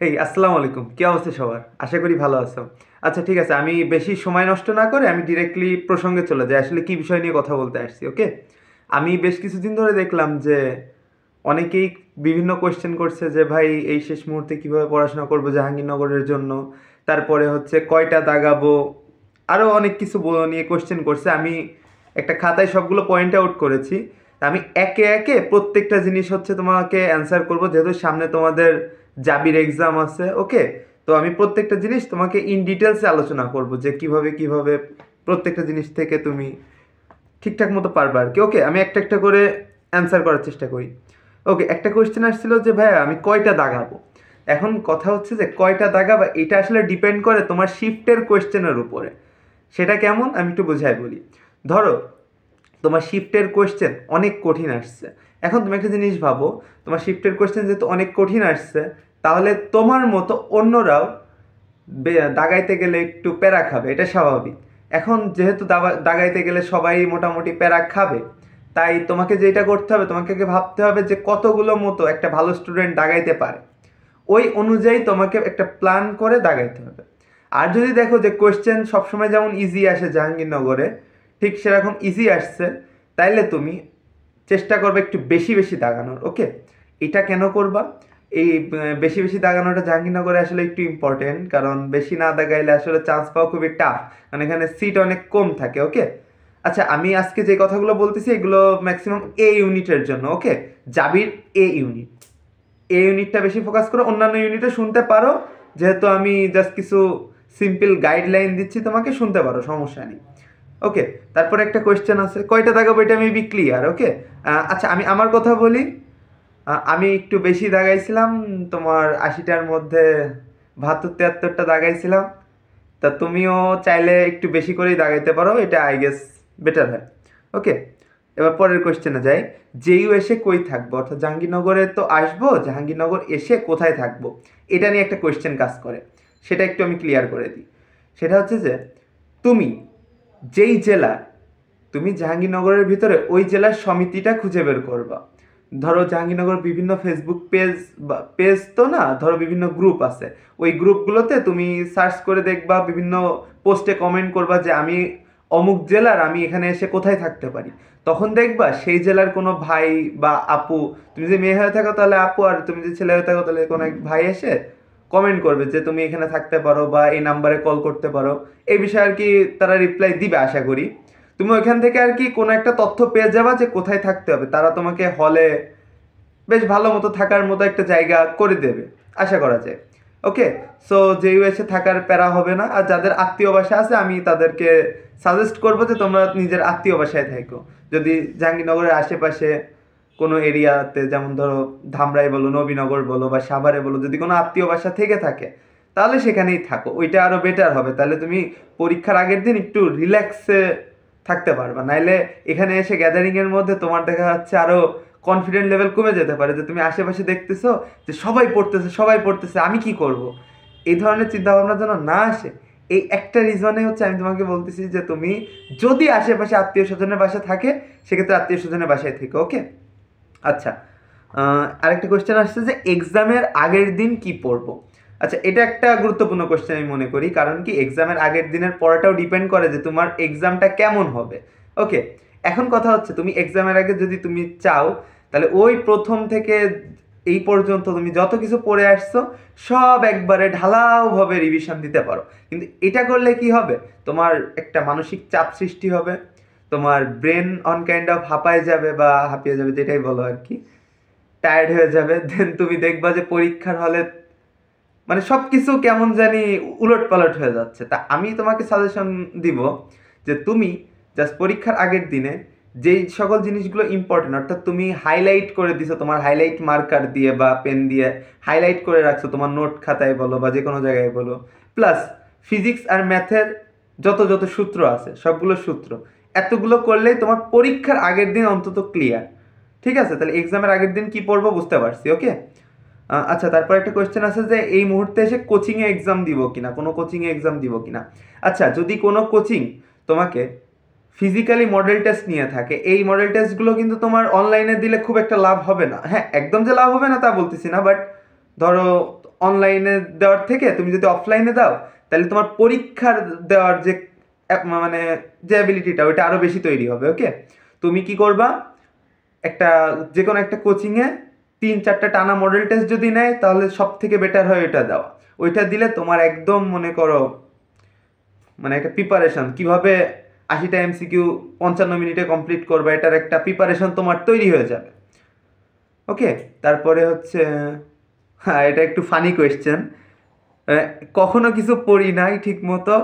এই আসসালামু আলাইকুম, কি অবস্থা সবার? আশা করি ভালো আছো। আচ্ছা ঠিক আছে, আমি বেশি সময় নষ্ট না করে আমি ডিরেক্টলি প্রসঙ্গে চলে যাই। আসলে কি বিষয় নিয়ে কথা বলতে আসছি, ওকে? আমি বেশ কিছুদিন ধরে দেখলাম যে অনেকেই বিভিন্ন কোয়েশ্চেন করছে যে ভাই এই শেষ মুহূর্তে কিভাবে পড়াশোনা করবো জাহাঙ্গীরনগরের জন্য, তারপরে হচ্ছে কয়টা দাগাবো, আরও অনেক কিছু নিয়ে কোয়েশ্চেন করছে। আমি একটা খাতায় সবগুলো পয়েন্ট আউট করেছি। তা আমি একে একে প্রত্যেকটা জিনিস হচ্ছে তোমাকে অ্যান্সার করব, যেহেতু সামনে তোমাদের জাবির এক্সাম আছে, ওকে? তো আমি প্রত্যেকটা জিনিস তোমাকে ইন ডিটেলসে আলোচনা করব যে কিভাবে কিভাবে প্রত্যেকটা জিনিস থেকে তুমি ঠিকঠাক মতো পারবে আর কি, ওকে? আমি একটা একটা করে অ্যান্সার করার চেষ্টা করি। ওকে, একটা কোয়েশ্চেন আসছিল যে ভাইয়া আমি কয়টা দাগাবো। এখন কথা হচ্ছে যে কয়টা দাগাবা এটা আসলে ডিপেন্ড করে তোমার শিফটের কোয়েশ্চেনের উপরে। সেটা কেমন আমি একটু বোঝাই বলি। ধরো তোমার শিফটের কোয়েশ্চেন অনেক কঠিন আসছে। এখন তুমি একটা জিনিস ভাবো, তোমার শিফটের কোয়েশ্চেন যেহেতু অনেক কঠিন আসছে, তাহলে তোমার মতো অন্যরাও দাগাইতে গেলে একটু প্যারা খাবে, এটা স্বাভাবিক। এখন যেহেতু দাগাইতে গেলে সবাই মোটামুটি প্যারা খাবে, তাই তোমাকে যেটা করতে হবে, তোমাকে ভাবতে হবে যে কতগুলো মতো একটা ভালো স্টুডেন্ট দাগাইতে পারে। ওই অনুযায়ী তোমাকে একটা প্ল্যান করে দাগাইতে হবে। আর যদি দেখো যে কোয়েশ্চেন সবসময় যেমন ইজি আসে জাহাঙ্গীরনগরে, ঠিক সেরকম ইজি আসছে, তাইলে তুমি চেষ্টা করবে একটু বেশি বেশি দাগানোর, ওকে? এটা কেন করবা? এই বেশি বেশি দাগানোটা জাহাঙ্গীরনগরে আসলে একটু ইম্পর্টেন্ট, কারণ বেশি না দাগাইলে আসলে চান্স পাওয়া খুবই টাফ, কারণ এখানে সিট অনেক কম থাকে, ওকে? আচ্ছা, আমি আজকে যে কথাগুলো বলতেছি এগুলো ম্যাক্সিমাম এ ইউনিটের জন্য, ওকে? জাবির এ ইউনিট, এই ইউনিটটা বেশি ফোকাস করো, অন্যান্য ইউনিটে শুনতে পারো, যেহেতু আমি জাস্ট কিছু সিম্পল গাইডলাইন দিচ্ছি, তোমাকে শুনতে পারো, সমস্যা নেই, ওকে? তারপরে একটা কোয়েশ্চেন আছে কয়টা দাগাবো, এটা মেবি ক্লিয়ার, ওকে? আচ্ছা, আমি আমার কথা বলি। আমি একটু বেশি দাগাইছিলাম, তোমার ৮০টার মধ্যে ৭২-৭৩টা দাগাইছিলাম। তা তুমিও চাইলে একটু বেশি করেই দাগাইতে পারো, এটা আই গেস বেটার হয়, ওকে? এবার পরের কোয়েশ্চেনে যাই। জেইউ এসে কই থাকবো, অর্থাৎ জাহাঙ্গীরনগরে তো আসবো, জাহাঙ্গীরনগর এসে কোথায় থাকবো, এটা নিয়ে একটা কোয়েশ্চেন কাজ করে। সেটা একটু আমি ক্লিয়ার করে দিই। সেটা হচ্ছে যে তুমি যেই জেলা, তুমি জাহাঙ্গীরনগরের ভিতরে ওই জেলার সমিতিটা খুঁজে বের করবা। ধরো জাহাঙ্গীরনগর বিভিন্ন ফেসবুক পেজ, বা পেজ তো না, ধরো বিভিন্ন গ্রুপ আছে, ওই গ্রুপগুলোতে তুমি সার্চ করে দেখবা, বিভিন্ন পোস্টে কমেন্ট করবা যে আমি অমুক জেলার, আমি এখানে এসে কোথায় থাকতে পারি। তখন দেখবা সেই জেলার কোনো ভাই বা আপু, তুমি যদি মেয়ে হয়ে থাকো তাহলে আপু, আর তুমি যদি ছেলে হয়ে থাকো তাহলে কোনো এক ভাই এসে কমেন্ট করবে যে তুমি এখানে থাকতে পারো বা এই নাম্বারে কল করতে পারো। এই বিষয়ে আর কি তারা রিপ্লাই দিবে আশা করি। তুমি ওইখান থেকে আর কি কোনো একটা তথ্য পেয়ে যাবা যে কোথায় থাকতে হবে, তারা তোমাকে হলে বেশ ভালো মতো থাকার মতো একটা জায়গা করে দেবে, আশা করা যায়, ওকে? সো যে ইউএসএ থাকার প্যারা হবে না। আর যাদের আত্মীয় বাসা আছে, আমি তাদেরকে সাজেস্ট করবো যে তোমরা নিজের আত্মীয় বাসায় থাকো। যদি জাহাঙ্গীরনগরের আশেপাশে কোনো এরিয়াতে, যেমন ধরো ধামরাই বলো, নবীনগর বলো বা সাভারে বলো, যদি কোনো আত্মীয় বাসা থেকে থাকে, তাহলে সেখানেই থাকো, ওইটা আরও বেটার হবে। তাহলে তুমি পরীক্ষার আগের দিন একটু রিল্যাক্সে থাকতে পারবা। নাইলে এখানে এসে গ্যাদারিংয়ের মধ্যে তোমার দেখা যাচ্ছে আরও কনফিডেন্ট লেভেল কমে যেতে পারে, যে তুমি আশেপাশে দেখতেছো যে সবাই পড়তেছে সবাই পড়তেছে, আমি কি করব। এই ধরনের চিন্তাভাবনা যেন না আসে, এই একটা রিজনে হচ্ছে আমি তোমাকে বলতেছি যে তুমি যদি আশেপাশে আত্মীয় স্বজনের বাসা থাকে, সেক্ষেত্রে আত্মীয় স্বজনের বাসায় থেকে, ওকে? আচ্ছা, আরেকটা কোয়েশ্চেন আসছে যে এক্সামের আগের দিন কি পড়বো। আচ্ছা, এটা একটা গুরুত্বপূর্ণ কোয়েশ্চেন আমি মনে করি, কারণ কি এক্সামের আগের দিনের পড়াটাও ডিপেন্ড করে যে তোমার এক্সামটা কেমন হবে, ওকে? এখন কথা হচ্ছে তুমি এক্সামের আগে যদি তুমি চাও, তাহলে ওই প্রথম থেকে এই পর্যন্ত তুমি যত কিছু পড়ে আসছো সব একবারে ঢালাওভাবে রিভিশন দিতে পারো। কিন্তু এটা করলে কি হবে, তোমার একটা মানসিক চাপ সৃষ্টি হবে, তোমার ব্রেন অন কাইন্ড অফ হাঁপায় যাবে বা হাঁপিয়ে যাবে, যেটাই বলো আর কি, টায়ার্ড হয়ে যাবে। দেন তুমি দেখবা যে পরীক্ষার হলে মানে সব কিছু কেমন জানি উলট পালট হয়ে যাচ্ছে। তা আমি তোমাকে সাজেশন দিব যে তুমি জাস্ট পরীক্ষার আগের দিনে যেই সকল জিনিসগুলো ইম্পর্টেন্ট, অর্থাৎ তুমি হাইলাইট করে দিছো তোমার হাইলাইট মার্কার দিয়ে বা পেন দিয়ে হাইলাইট করে রাখছো তোমার নোট খাতায় বলো বা যে কোনো জায়গায় বলো, প্লাস ফিজিক্স আর ম্যাথের যত যত সূত্র আছে সবগুলো সূত্র, এতগুলো করলেই তোমার পরীক্ষার আগের দিন অন্তত ক্লিয়ার। ঠিক আছে, তাহলে এক্সামের আগের দিন কি পড়বো বুঝতে পারছি, ওকে? আচ্ছা, তারপর একটা কোয়েশ্চেন আছে যে এই মুহূর্তে এসে কোচিংয়ে এক্সাম দিব কিনা, কোনো কোচিংয়ে এক্সাম দিব কিনা। আচ্ছা, যদি কোনো কোচিং তোমাকে ফিজিক্যালি মডেল টেস্ট নিয়ে থাকে, এই মডেল টেস্টগুলো কিন্তু তোমার অনলাইনে দিলে খুব একটা লাভ হবে না। হ্যাঁ, একদম যে লাভ হবে না তা বলতেছি না, বাট ধরো অনলাইনে দেওয়ার থেকে তুমি যদি অফলাইনে দাও, তাহলে তোমার পরীক্ষার দেওয়ার যে মানে যে অ্যাবিলিটিটা ওইটা আরও বেশি তৈরি হবে। ওকে, তুমি কি করবা, একটা যে কোনো একটা কোচিংয়ে 3-4টা টানা মডেল টেস্ট যদি নেয়, তাহলে সব থেকে বেটার হয় ওইটা দেওয়া। ওইটা দিলে তোমার একদম মনে করো মানে একটা প্রিপারেশন, কীভাবে 80টা MCQ 55 মিনিটে কমপ্লিট করবে, এটার একটা প্রিপারেশন তোমার তৈরি হয়ে যাবে। ওকে, তারপরে হচ্ছে, হ্যাঁ এটা একটু ফানি কোয়েশ্চেন, কখনো কিছু পড়ি নাই ঠিক মতো,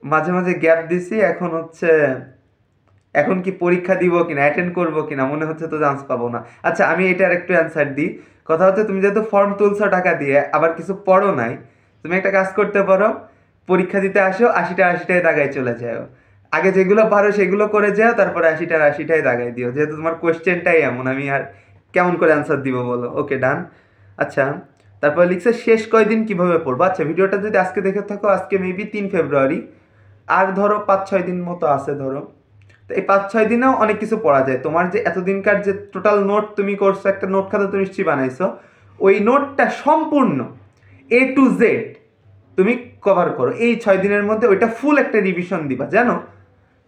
মাঝে মাঝে গ্যাপ দিছি, এখন কি পরীক্ষা দিব কিনা, অ্যাটেন্ড করবো কিনা, মনে হচ্ছে তো চান্স পাবো না। আচ্ছা আমি এটার একটু অ্যান্সার দিই। কথা হচ্ছে, তুমি যেহেতু ফর্ম তুলছো টাকা দিয়ে, আবার কিছু পড়ো নাই, তুমি একটা কাজ করতে পারো, পরীক্ষা দিতে আসো 80টায় দাগায় চলে যাও, আগে যেগুলো পারো সেগুলো করে যাও, তারপরে 80টায় দাগায় দিও, যেহেতু তোমার কোয়েশ্চেনটাই এমন, আমি আর কেমন করে অ্যান্সার দিব বলো। ওকে ডান। আচ্ছা তারপর লিখছে শেষ কয়দিন কিভাবে পড়বো। আচ্ছা ভিডিওটা যদি আজকে দেখে থাকো, আজকে মেবি 3 ফেব্রুয়ারি, আর ধরো 5-6 দিন মতো আছে ধরো, তো এই 5-6 দিনেও অনেক কিছু পড়া যায়। তোমার যে এতদিনকার যে টোটাল নোট তুমি করছো, একটা নোট খাতা তুমি নিশ্চয়ই বানাইছো, ওই নোটটা সম্পূর্ণ A to Z তুমি কভার করো এই 6 দিনের মধ্যে, ওইটা ফুল একটা রিভিশন দিবা, জানো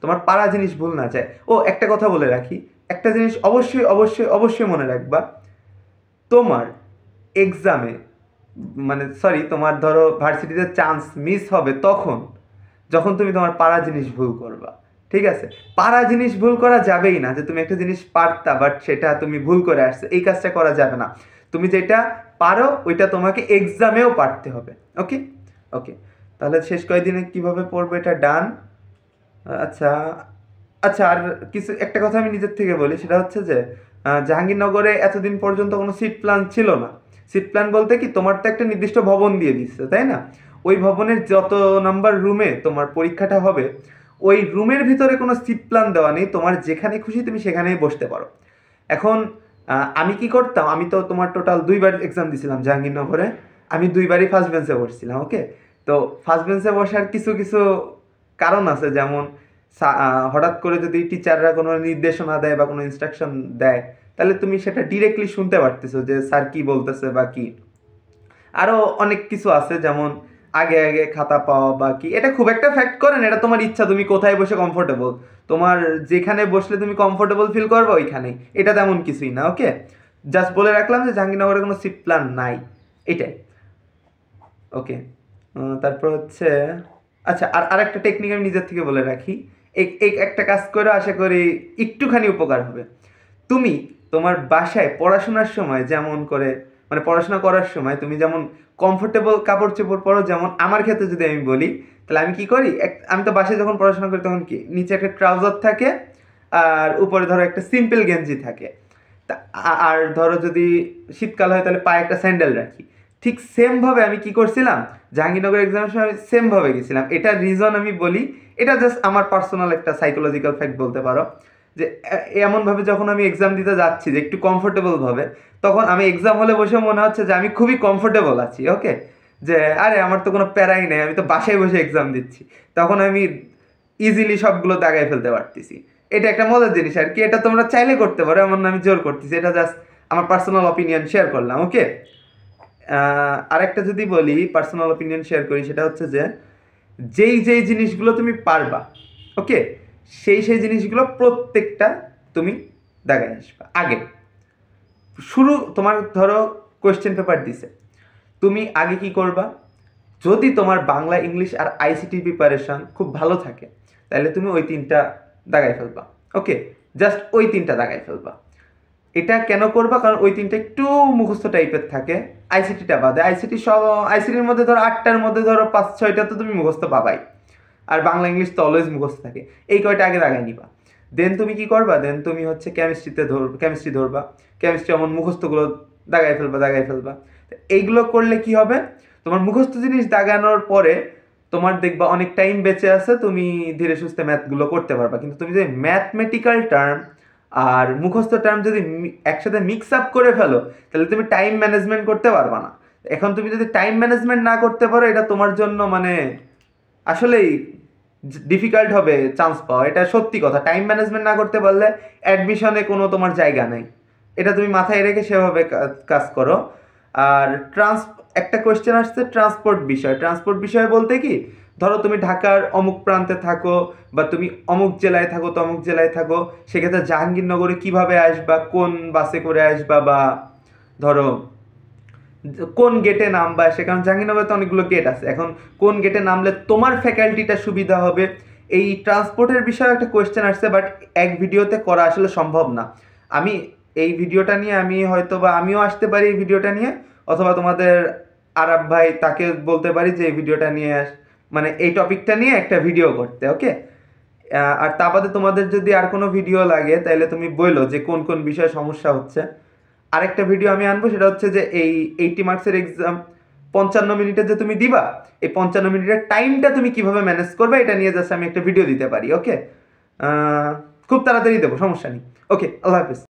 তোমার পারা জিনিস ভুল না যায়। ও একটা কথা বলে রাখি, একটা জিনিস অবশ্যই অবশ্যই অবশ্যই মনে রাখবা, তোমার এক্সামে মানে সরি তোমার ধরো ভার্সিটিতে চান্স মিস হবে তখন যখন তুমি তোমার পারা জিনিস ভুল করবা। ঠিক আছে, পারা জিনিস ভুল করা যাবেই না, যে তুমি একটা জিনিস পারতা বাট সেটা তুমি ভুল করে আসছো, এই কাজটা করা যাবে না। তুমি যেটা পারো ওইটা তোমাকে এক্সামেও পারতে হবে। ওকে ওকে, তাহলে শেষ কয়েকদিনে কিভাবে পড়বো এটা ডান। আচ্ছা আচ্ছা, আর কিছু একটা কথা আমি নিজের থেকে বলি, সেটা হচ্ছে যে জাহাঙ্গীরনগরে এতদিন পর্যন্ত কোনো সিট প্ল্যান ছিল না। সিট প্ল্যান বলতে কি, তোমার তো একটা নির্দিষ্ট ভবন দিয়ে দিচ্ছে তাই না, ওই ভবনের যত নাম্বার রুমে তোমার পরীক্ষাটা হবে, ওই রুমের ভিতরে কোনো সিট প্ল্যান দেওয়া নেই, তোমার যেখানে খুশি তুমি সেখানেই বসতে পারো। এখন আমি কি করতাম, আমি তো তোমার টোটাল 2বার এক্সাম দিয়েছিলাম জাহাঙ্গীরনগরে, আমি 2বারই ফার্স্ট বেঞ্চে বসছিলাম। ওকে, তো ফার্স্ট বেঞ্চে বসার কিছু কিছু কারণ আছে, যেমন হঠাৎ করে যদি টিচাররা কোনো নির্দেশনা দেয় বা কোনো ইনস্ট্রাকশন দেয়, তাহলে তুমি সেটা ডিরেক্টলি শুনতে পারতেছো যে স্যার কি বলতেছে বা কি। আরও অনেক কিছু আছে, যেমন আগে আগে খাতা পাওয়া বা কি, এটা খুব একটা ফ্যাক্ট করেন, এটা তোমার ইচ্ছা, তুমি কোথায় বসে কমফোর্টেবল, তোমার যেখানে বসলে তুমি কমফোর্টেবল ফিল করবে ওইখানেই, এটা তেমন কিছুই না। ওকে, জাস্ট বলে রাখলাম যে জাহাঙ্গীরনগরে কোনো সিট প্ল্যান নাই, এটাই। ওকে, তারপর হচ্ছে, আচ্ছা আর আরেকটা টেকনিক আমি নিজের থেকে বলে রাখি, এই একটা কাজ করে আশা করি একটুখানি উপকার হবে। তুমি তোমার বাসায় পড়াশোনার সময় যেমন করে, মানে পড়াশোনা করার সময় তুমি যেমন কমফোর্টেবল কাপড় চোপড় পরো, যেমন আমার ক্ষেত্রে যদি আমি বলি, তাহলে আমি কি করি, আমি তো বাসায় যখন পড়াশোনা করি তখন কি, নিচে একটা ট্রাউজার থাকে আর উপরে ধরো একটা সিম্পল গেঞ্জি থাকে, তা আর ধরো যদি শীতকাল হয় তাহলে পায়ে একটা স্যান্ডেল রাখি। ঠিক সেমভাবে আমি কি করছিলাম, জাহাঙ্গীরনগর এক্সামের সময় আমি সেমভাবে গেছিলাম। এটার রিজন আমি বলি, এটা জাস্ট আমার পার্সোনাল একটা সাইকোলজিক্যাল ফ্যাক্ট বলতে পারো, যে এমনভাবে যখন আমি এক্সাম দিতে যাচ্ছি যে একটু কমফোর্টেবলভাবে, তখন আমি এক্সাম হলে বসে মনে হচ্ছে যে আমি খুবই কমফোর্টেবল আছি। ওকে, যে আরে আমার তো কোনো প্যারাই নেই, আমি তো বাসায় বসে এক্সাম দিচ্ছি, তখন আমি ইজিলি সবগুলো দাগায় ফেলতে পারতেছি। এটা একটা মজার জিনিস আর কি, এটা তোমরা চাইলে করতে পারো, এমন না আমি জোর করতেছি, এটা জাস্ট আমার পার্সোনাল অপিনিয়ন শেয়ার করলাম। ওকে, আরেকটা যদি বলি পার্সোনাল অপিনিয়ন শেয়ার করি, সেটা হচ্ছে যে যেই জিনিসগুলো তুমি পারবা, ওকে, সেই জিনিসগুলো প্রত্যেকটা তুমি দাগায় আসবা আগে। শুরু তোমার ধরো কোয়েশ্চেন পেপার দিছে, তুমি আগে কি করবা, যদি তোমার বাংলা ইংলিশ আর আইসিটি প্রিপারেশন খুব ভালো থাকে, তাহলে তুমি ওই 3টা দাগায় ফেলবা। ওকে, জাস্ট ওই 3টা দাগায় ফেলবা। এটা কেন করবা, কারণ ওই 3টা একটু মুখস্থ টাইপের থাকে, আইসিটিটা বাদে। আইসিটির মধ্যে ধরো 8টার মধ্যে ধরো 5-6টা তো তুমি মুখস্থ পাবাই, আর বাংলা ইংলিশ তো অলওয়েজ মুখস্থ থাকে, এই কয়টা আগে দাগায় নিবা। দেন তুমি কি করবা, দেন তুমি হচ্ছে কেমিস্ট্রি ধরবা, কেমিস্ট্রি এমন মুখস্থগুলো দাগায় ফেলবা। এইগুলো করলে কি হবে, তোমার মুখস্থ জিনিস দাগানোর পরে তোমার দেখবা অনেক টাইম বেঁচে আছে, তুমি ধীরে সুস্থে ম্যাথগুলো করতে পারবা। কিন্তু তুমি যদি ম্যাথমেটিক্যাল টার্ম আর মুখস্থ টার্ম যদি একসাথে মিক্স আপ করে ফেলো, তাহলে তুমি টাইম ম্যানেজমেন্ট করতে পারবা না। এখন তুমি যদি টাইম ম্যানেজমেন্ট না করতে পারো, এটা তোমার জন্য মানে আসলেই ডিফিকাল্ট হবে চান্স পাওয়া, এটা সত্যি কথা। টাইম ম্যানেজমেন্ট না করতে পারলে অ্যাডমিশনে কোনো তোমার জায়গা নেই, এটা তুমি মাথায় রেখে সেভাবে কাজ করো। আর একটা কোয়েশ্চেন আসছে ট্রান্সপোর্ট বিষয় বলতে কি, ধরো তুমি ঢাকার অমুক প্রান্তে থাকো বা তুমি অমুক জেলায় থাকো তো অমুক জেলায় থাকো, সেক্ষেত্রে জাহাঙ্গীরনগরে কিভাবে আসবা, কোন বাসে করে আসবা, বা ধরো কোন গেটে নামবা, সেখানে জাহাঙ্গীরনগরে তো অনেকগুলো গেট আছে, এখন কোন গেটে নামলে তোমার ফ্যাকাল্টিটা সুবিধা হবে, এই ট্রান্সপোর্টের বিষয়ে একটা কোয়েশ্চেন আসছে, বাট এক ভিডিওতে করা আসলে সম্ভব না। আমি এই ভিডিওটা নিয়ে আমি হয়তো বা আমিও আসতে পারি এই ভিডিওটা নিয়ে, অথবা তোমাদের আরাব ভাই তাকে বলতে পারি যে এই ভিডিওটা নিয়ে মানে এই টপিকটা নিয়ে একটা ভিডিও করতে, ওকে। আর তা বাদে তোমাদের যদি আর কোনো ভিডিও লাগে তাহলে তুমি বললো যে কোন কোন বিষয়ে সমস্যা হচ্ছে, আরেকটা ভিডিও আমি আনবো, সেটা হচ্ছে যে এই 80 মার্কসের এক্সাম 55 মিনিটে যে তুমি দিবা, এই 55 মিনিটের টাইমটা তুমি কিভাবে ম্যানেজ করবে এটা নিয়ে জাস্ট আমি একটা ভিডিও দিতে পারি, ওকে। খুব তাড়াতাড়ি দেবো, সমস্যা নেই। ওকে, আল্লাহ হাফিজ।